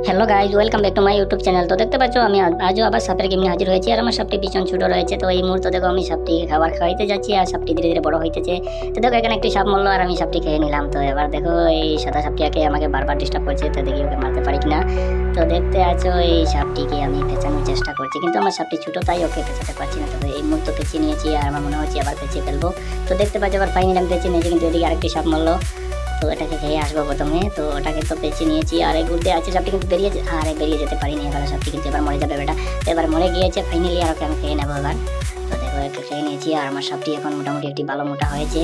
Hello guys, welcome back to my YouTube channel. তো দেখতে পাচ্ছ আমি আজও আবার সাপের গেম নিয়ে হাজির হয়েছি। আর আমার সাপটি ভীষণ ছোটো রয়েছে। তো এই মুহূর্তে দেখো আমি সাপটিকে খাবার খাওয়াইতে যাচ্ছি আর সাপটি ধীরে ধীরে বড় হইতেছে। তো দেখো এখানে একটি সাপ মরলো আর আমি সাপটি খেয়ে নিলাম। তো এবার দেখো এই সাদা সাপটিকে আমাকে বারবার ডিস্টার্ব করছে। তো দেখি ওকে মারতে পারি কিনা। তো দেখতে আছো এই সাপটিকে আমি পেঁচানোর চেষ্টা করছি, কিন্তু আমার সাপটি ছোটো তাই ওকে পেঁচাতে পারছি না। তবে এই মুহূর্তে পেঁচিয়ে নিয়েছি আর আমার মনে হচ্ছে আবার পেঁচিয়ে ফেলবো। তো দেখতে পাচ্ছ আবার ফাইনালি আমি পেঁচিয়ে নিয়েছি, কিন্তু এদিকে আরেকটি সাপ মরলো। তো এটাকে খেয়ে আসবো প্রথমে। তো ওটাকে তো পেঁচে নিয়েছি আর এই ঘুরতে আছে সাপটি, কিন্তু বেরিয়ে যেতে পারিনি। এবার সাপটি কিন্তু এবার মরে যাবে বেটা। তো এবার মরে গিয়েছে ফাইনালি, আর ওকে আমি খেয়ে নেবো এবার। তো দেখো একে খেয়ে নিয়েছি আর আমার সাপটি এখন মোটামুটি একটি ভালো মোটা হয়েছে।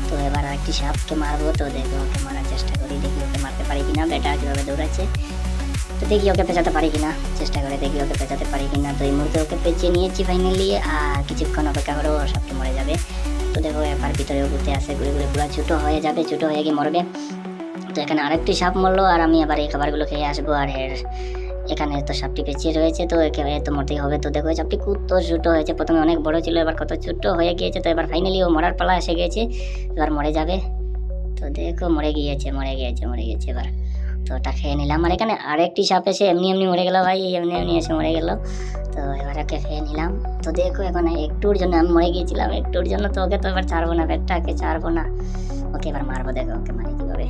তো এবার আরেকটি সাপকে মারবো। তো দেখো ওকে মারার চেষ্টা করি, দেখি ওকে মারতে পারি কিনা। বেটা কীভাবে দৌড়াচ্ছে, তো দেখি ওকে পেঁচাতে পারি কিনা, চেষ্টা করে দেখি ওকে পেঁচাতে পারি কিনা। তো এই মুহূর্তে ওকে পেঁচিয়ে নিয়েছি ফাইনালি, আর কিছুক্ষণ অপেক্ষা করে ওর সাপটি মরে যাবে। তো দেখো এবার ভিতরেও ঘুরতে আসে, ঘুরে ঘুরে পুরো ছোটো হয়ে যাবে, ছোটো হয়ে গিয়ে মরবে। তো এখানে আরেকটি সাপ মরলো আর আমি আবার এই খাবারগুলো খেয়ে আসবো। আর এখানে তো সাপটি পেঁচিয়ে রয়েছে, তো একে তো মরতেই হবে। তো দেখো সাপটি কত ছোটো হয়েছে, প্রথমে অনেক বড় ছিল, এবার কত ছোটো হয়ে গিয়েছে। তো এবার ফাইনালি ও মরার পালা এসে গিয়েছে, এবার মরে যাবে। তো দেখো মরে গিয়েছে এবার। তো ওটা খেয়ে নিলাম। আর এখানে আরেকটি সাপ এসে এমনি এমনি মরে গেল ভাই, এমনি এসে মরে গেল। তো এবার ওকে খেয়ে নিলাম। তো দেখো এখন একটুর জন্য আমি মরে গিয়েছিলাম, একটুর জন্য। তো ওকে তো এবার ছাড়বো না, পেটটাকে ছাড়বো না, ওকে এবার মারবো। দেখো ওকে মারি কীভাবে,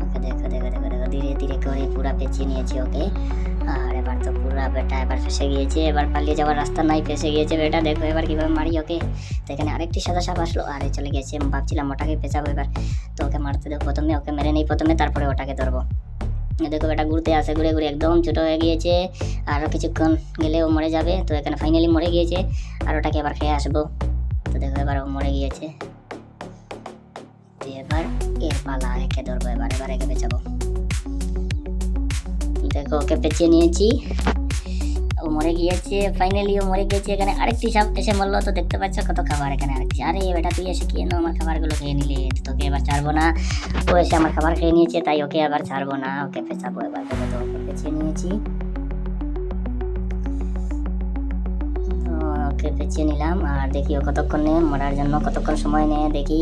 ওকে দেখো দেখো দেখো দেখো ধীরে ধীরে করে পুরা পেঁচিয়ে নিয়েছি ওকে। আর এবার তো পুরা বেটা এবার ফেসে গিয়েছে, এবার পালিয়ে যাওয়ার রাস্তা নাই, ফেসে গিয়েছে বেটা। দেখো এবার কীভাবে মারি ওকে। তো এখানে আরেকটি সাদা সাপ আসলো আর চলে গেছে, ভাবছিলাম ওটাকে পেঁচাবো এবার। তো ওকে মারতে দেবো প্রথমে, ওকে মেরে নেই প্রথমে, তারপরে ওটাকে ধরবো। দেখো বেটা ঘুরতে আসে, ঘুরে ঘুরে একদম ছোটো হয়ে গিয়েছে, আর কিছুক্ষণ গেলে ও মরে যাবে। তো এখানে ফাইনালি মরে গিয়েছে আর ওটাকে এবার খেয়ে আসবো। তো দেখো এবার ও মরে গিয়েছে। এবার এর পালা, একে ধরবো এবার একে পেঁচাবো। দেখো ওকে পেঁচিয়ে নিয়েছি, ও মরে গিয়েছে ফাইনালি, ও মরে গিয়েছে। এখানে আরেকটি সাপ এসে মরলো। তো দেখতে পাচ্ছ কত খাবার এখানে আরেকটি। আরে বেটা তুই এসে খেয়ে আমার খাবারগুলো খেয়ে নিলে, তোকে এবার ছাড়বো না। ও এসে আমার খাবার খেয়ে নিয়েছে, তাই ওকে এবার ছাড়বো না, ওকে পেঁচাবো এবার। দেখো তো ওকে পেঁচিয়ে নিয়েছি, ওকে পেঁচিয়ে নিলাম। আর দেখি ও কতক্ষণ নেয় মরার জন্য, কতক্ষণ সময় নেয় দেখি।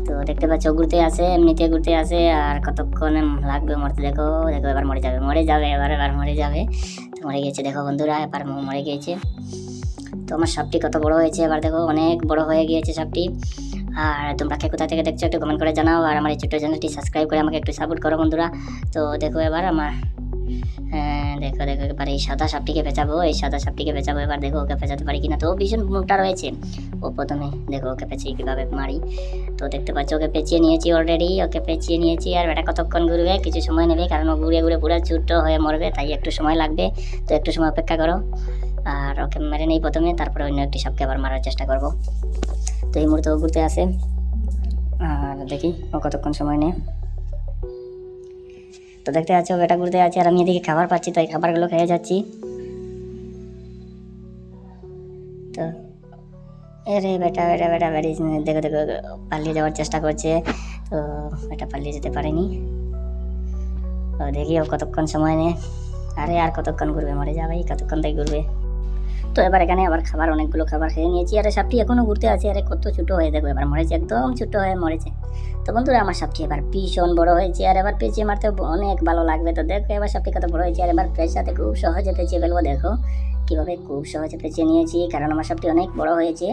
তো দেখতে পাচ্ছ ঘুরতে আসে, এমনিতে ঘুরতে আসে, আর কতক্ষণ লাগবে মরতে। দেখো দেখো এবার মরে যাবে এবার মরে যাবে। তো মরে গিয়েছে দেখো বন্ধুরা, এবার মরে গিয়েছে। তো আমার সাপটি কত বড় হয়েছে এবার দেখো, অনেক বড় হয়ে গিয়েছে সাপটি। আর তোমরা কে কোথা থেকে দেখছো একটু কমেন্ট করে জানাও, আর আমার এই ছোট্ট চ্যানেলটি সাবস্ক্রাইব করে আমাকে একটু সাপোর্ট করো বন্ধুরা। তো দেখো এবার আমার দেখো দেখো এবার এই সাদা সাপটিকে পেঁচাবো, এবার দেখো ওকে পেঁচাতে পারি কিনা। তো ভীষণ মোটা রয়েছে ও, প্রথমে দেখো ওকে পেঁচিয়ে কীভাবে মারি। তো দেখতে পাচ্ছ ওকে পেঁচিয়ে নিয়েছি অলরেডি, আর এটা কতক্ষণ ঘুরবে, কিছু সময় নেবে, কারণ ও ঘুরে ঘুরে পুরো ছোট্ট হয়ে মরবে, তাই একটু সময় লাগবে। তো একটু সময় অপেক্ষা করো, আর ওকে মেরে নেই প্রথমে, তারপরে অন্য একটি সাপকে আবার মারার চেষ্টা করব। তো এই মুহূর্তে ও ঘুরতে আসে, আর দেখি ও কতক্ষণ সময় নেয়। তো দেখতে পাচ্ছ বেটা ঘুরতে আছে আর আমি এদিকে খাবার পাচ্ছি, তো এই খাবারগুলো খেয়ে যাচ্ছি। তো আরে বেটা দেখো দেখো পালিয়ে যাওয়ার চেষ্টা করছে। তো এটা পালিয়ে যেতে পারেনি। তো দেখি ও কতক্ষণ সময় নেয়। আরে আর কতক্ষণ ঘুরবে, মরে যাবে কতক্ষণ তাই ঘুরবে। তো এবার এখানে আবার অনেকগুলো খাবার খেয়ে নিয়েছি। আরে সাপটি এখনো ঘুরতে আছে, আরে কত ছোটো হয়ে দেখো এবার মরেছে, একদম ছোটো হয়ে মরেছে। তো বন্ধুরা আমার সাপটি এবার ভীষণ বড় হয়েছে, আর এবার পেঁচিয়ে মারতে অনেক ভালো লাগবে। তো দেখো এবার সাপটি কত বড় হয়েছে, আর এবার পেঁচাতে খুব সহজে পেঁচিয়ে ফেলবো। দেখো কীভাবে খুব সহজে পেঁচিয়ে নিয়েছি, কারণ আমার সাপটি অনেক বড় হয়েছে,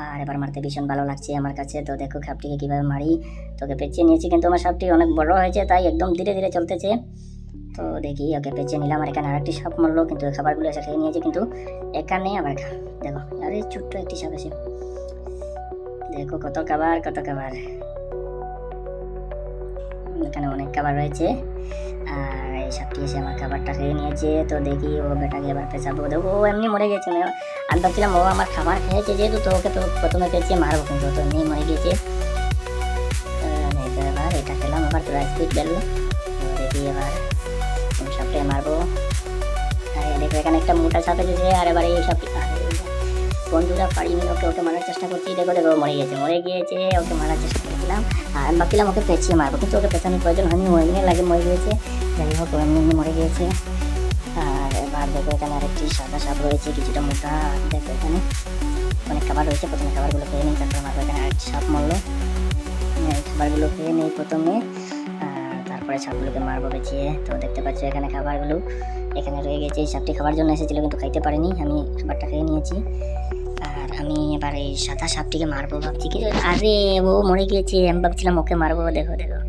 আর এবার মারতে ভীষণ ভালো লাগছে আমার কাছে। তো দেখো সাপটিকে কীভাবে মারি, তোকে পেঁচিয়ে নিয়েছি, কিন্তু আমার সাপটি অনেক বড় হয়েছে, তাই একদম ধীরে ধীরে চলতেছে। তো দেখি ওকে পেঁচিয়ে নিলাম। আর এখানে আরেকটি সাপ মরলো, কিন্তু খাবারগুলো এসে খেয়ে নিয়েছে, কিন্তু এখানে আবার দেখো আরে ছোট্ট একটি সাপ এসে, দেখো কত খাবার এখানে অনেক খাবার রয়েছে। আর এই সাপটি এসে আমার খাবারটা খেয়ে নিয়েছে। তো দেখি ও বেটাকে এবার পেঁচাবো। দেখো ও এমনি মরে গেছে, আমি ভাবছিলাম ও আমার খাবার খেয়েছে যেহেতু, তো ওকে তো প্রথমে পেঁচিয়ে মারবো, কিন্তু তো এমনি মরে গেছে। এবার এটা খেলাম, আবার তো স্পিড বেরলো। দেখি এবার সাপটা মারবো। আর দেখো এখানে একটা মোটা সাপ এসেছে, আর এবার এই সাপটি বন্ধুরা পারিনি, ওকে মারার চেষ্টা করছি। দেখো দেখো মরে গিয়েছে, ওকে মারার চেষ্টা করছিলাম, আর আমি ভাবছিলাম ওকে পেঁচিয়ে মারবো, কিন্তু ওকে পেঁচানোর প্রয়োজন হয়নি, ও এমনি লাগে মরে গিয়েছে। যাই হোক এমনি মরে গিয়েছে। আর এবার দেখো এখানে আরেকটি সাদা সাপ রয়েছে, কিছুটা মোটা। দেখো এখানে অনেক খাবার রয়েছে, প্রথমে খাবারগুলো খেয়ে নিই, তারপরে মারবো। এখানে আরেকটি সাপ মরলো, খাবারগুলো খেয়ে নেই প্রথমে, তারপরে সাপগুলোকে মারবো পেঁচিয়ে। তো দেখতে পাচ্ছ এখানে খাবারগুলো এখানে রয়ে গেছে। এই সাপটি খাবার জন্য এসেছিলো কিন্তু খাইতে পারিনি, আমি খাবারটা খেয়ে নিয়েছি। আর আমি এবার এই সাদা সাপটিকে মারবো ভাবছি, কিন্তু আরে ও মরে গিয়েছে। আমি ভাবছিলাম ওকে মারবো। দেখো দেখো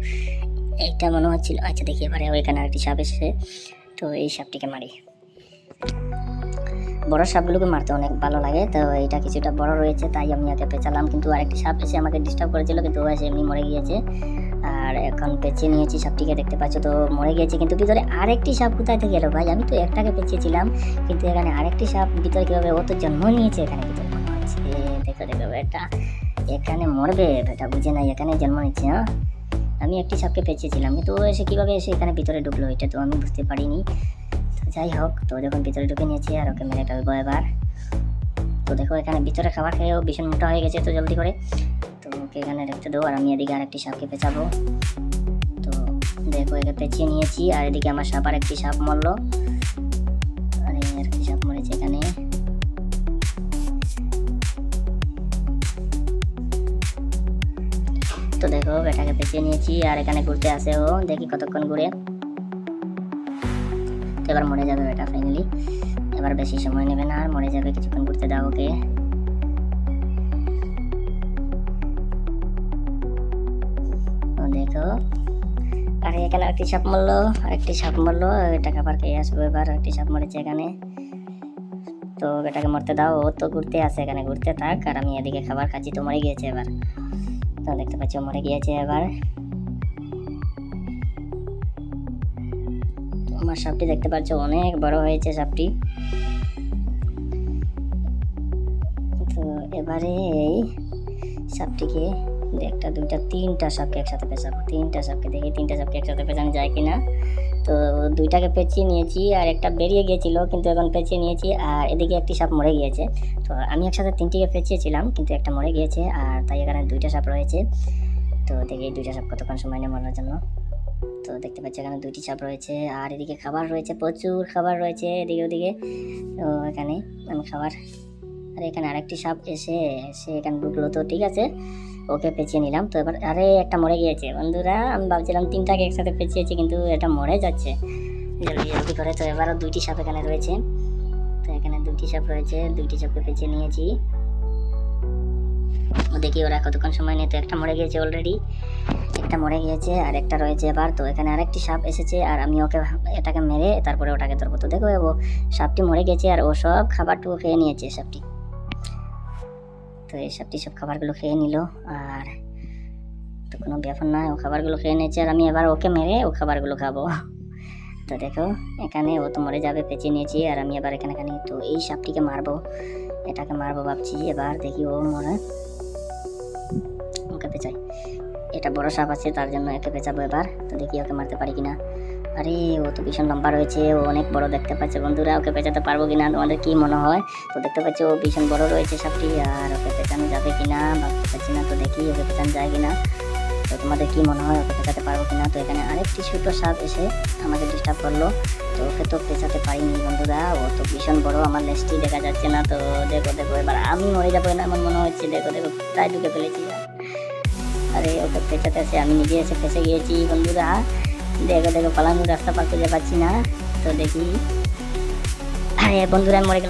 এইটা মনে হচ্ছিল। আচ্ছা দেখি এবারে ওইখানে আরেকটি সাপ এসেছে, তো এই সাপটিকে মারি। বড় সাপগুলোকে মারতে অনেক ভালো লাগে, তো এটা কিছুটা বড় রয়েছে তাই আমি ওকে পেঁচালাম, কিন্তু আরেকটি সাপ এসে আমাকে ডিস্টার্ব করেছিল, কিন্তু ও এসে এমনি মরে গিয়েছে। আর এখন পেঁচিয়ে নিয়েছি সাপটিকে, দেখতে পাচ্ছ তো মরে গিয়েছে। কিন্তু ভিতরে আরেকটি সাপ কোথায় থেকে গেলো ভাই? আমি তো একটাকে পেঁচিয়েছিলাম, কিন্তু এখানে আরেকটি সাপ ভিতরে কীভাবে? ও তো জন্ম নিয়েছে এখানে ভিতরে মনে হচ্ছে। দেখো দেখো এটা এখানে মরবে, এটা বুঝে নাই এখানে জন্ম নিচ্ছে। হ্যাঁ, আমি একটি সাপকে পেঁচিয়েছিলাম, কিন্তু ও এসে কীভাবে এসে এখানে ভিতরে ঢুকলো এটা তো আমি বুঝতে পারিনি। যাই হোক, তো যখন ভিতরে ঢুকে নিয়েছি আর ওকে মেরে ফেলবো এবার। তো দেখো এখানে ভিতরে খাবার খেয়েও ভীষণ মোটা হয়ে গেছে, তো জলদি করে তো ওকে এখানে রেখে দেবো। আর আমি এদিকে আরেকটি সাপকে পেঁচাবো। তো দেখো একে পেঁচিয়ে নিয়েছি, আর এদিকে আমার সাপ আরেকটি সাপ মরলো। আরে আরেকটি সাপ মরেছে এখানে। তো দেখো এটাকে পেঁচিয়ে নিয়েছি, আর এখানে ঘুরতে আসে ও, দেখি কতক্ষণ ঘুরে। তো এবার মরে যাবে এটা ফাইনালি, এবার বেশি সময় নেবে না, আর মরে যাবে, কিছুক্ষণ ঘুরতে দাও ওকে। দেখো আরে এখানে আরেকটি সাপ মরলো, আরেকটি সাপ মরলো। এটা খাবার খেয়ে আসবো এবার। আরেকটি সাপ মরেছে এখানে, তো এটাকে মরতে দাও। ও তো ঘুরতে আসে, এখানে ঘুরতে থাক, আর আমি এদিকে খাবার খাচ্ছি। তো মরে গিয়েছে এবার, তো দেখতে পাচ্ছি মরে গিয়েছে এবার। আমার সাপটি দেখতে পাচ্ছ অনেক বড় হয়েছে সাপটি। তো এবারে এই সাপটিকে একটা দুইটা তিনটা সাপকে একসাথে পেঁচাবো। তিনটা সাপকে দেখি, তিনটা সাপকে একসাথে পেঁচানো যায় কিনা। তো দুইটাকে পেঁচিয়ে নিয়েছি, আর একটা বেরিয়ে গিয়েছিল, কিন্তু এখন পেঁচিয়ে নিয়েছি। আর এদিকে একটি সাপ মরে গিয়েছে। তো আমি একসাথে তিনটিকে পেঁচিয়েছিলাম, কিন্তু একটা মরে গিয়েছে, আর তাই এখানে দুইটা সাপ রয়েছে। তো দেখি দুইটা সাপ কতক্ষণ সময় নেই মরার জন্য। তো দেখতে পাচ্ছি এখানে দুইটি সাপ রয়েছে, আর এদিকে খাবার রয়েছে, প্রচুর খাবার রয়েছে এদিকে ওদিকে। তো এখানে আমি খাবার, আর এখানে আরেকটি সাপ এসে এখানে ঢুকলো। তো ঠিক আছে, ওকে পেঁচিয়ে নিলাম। তো এবার আরে একটা মরে গিয়েছে বন্ধুরা। আমি ভাবছিলাম তিনটাকে একসাথে পেঁচিয়েছি, কিন্তু এটা মরে যাচ্ছে জলদি জলদি করে। তো এবারও দুইটি সাপ এখানে রয়েছে। তো এখানে দুইটি সাপ রয়েছে, দুইটি সাপকে পেঁচিয়ে নিয়েছি। দেখি ওরা কতক্ষণ সময় নেই। তো একটা মরে গিয়েছে অলরেডি, একটা মরে গিয়েছে, আর একটা রয়েছে এবার। তো এখানে আরেকটি সাপ এসেছে, আর আমি ওকে এটাকে মেরে তারপরে ওটাকে ধরবো। তো দেখো ও সাপটি মরে গেছে, আর ও সব খাবারটুকু খেয়ে নিয়েছে সাপটি। তো এই সাপটি সব খাবারগুলো খেয়ে নিল, আর তো কোনো ব্যাপার নয়, ও খাবারগুলো খেয়ে নিয়েছে, আর আমি এবার ওকে মেরে ও খাবারগুলো খাবো। তো দেখো এখানে ও তো মরে যাবে, পেঁচিয়ে নিয়েছি, আর আমি এবার এখানে তো এই সাপটিকে মারবো, এটাকে মারবো ভাবছি। এবার দেখি ও মরে, ওকে পেঁচাই। এটা বড় সাপ আছে তার জন্য একে পেঁচাবো এবার। তো দেখি ওকে মারতে পারি কিনা। আরে ও তো ভীষণ লম্বা রয়েছে, ও অনেক বড় দেখতে পাচ্ছে বন্ধুরা। ওকে পেঁচাতে পারবো কিনা তোমাদের কি মনে হয়? তো দেখতে পাচ্ছি ও ভীষণ বড় রয়েছে সাপটি, আর ওকে পেঁচানো যাবে কিনা ভাবতে পারছি না। তো দেখি ওকে পেঁচানো যায় কিনা। তো তোমাদের কি মনে হয় ওকে পেঁচাতে পারবো কিনা? তো এখানে আরেকটি ছোট সাপ এসে আমাকে ডিস্টার্ব করলো, তো ওকে তো পেঁচাতে পারিনি বন্ধুরা। ও তো ভীষণ বড়, আমার লেজটি দেখা যাচ্ছে না। তো দেখো দেখো এবার আমি মরে যাবো না এমন মনে হচ্ছে। দেখো দেখো প্রায় ঢুকে ফেলেছি। আরে ওকে পেঁচাতে আসে আমি নিজে এসে ফেঁসে গিয়েছি বন্ধুরা। দেখো দেখো পালানোর রাস্তা খুঁজে পাচ্ছি না। তো দেখি, আরে বন্ধুরা আমি মরে গেলাম।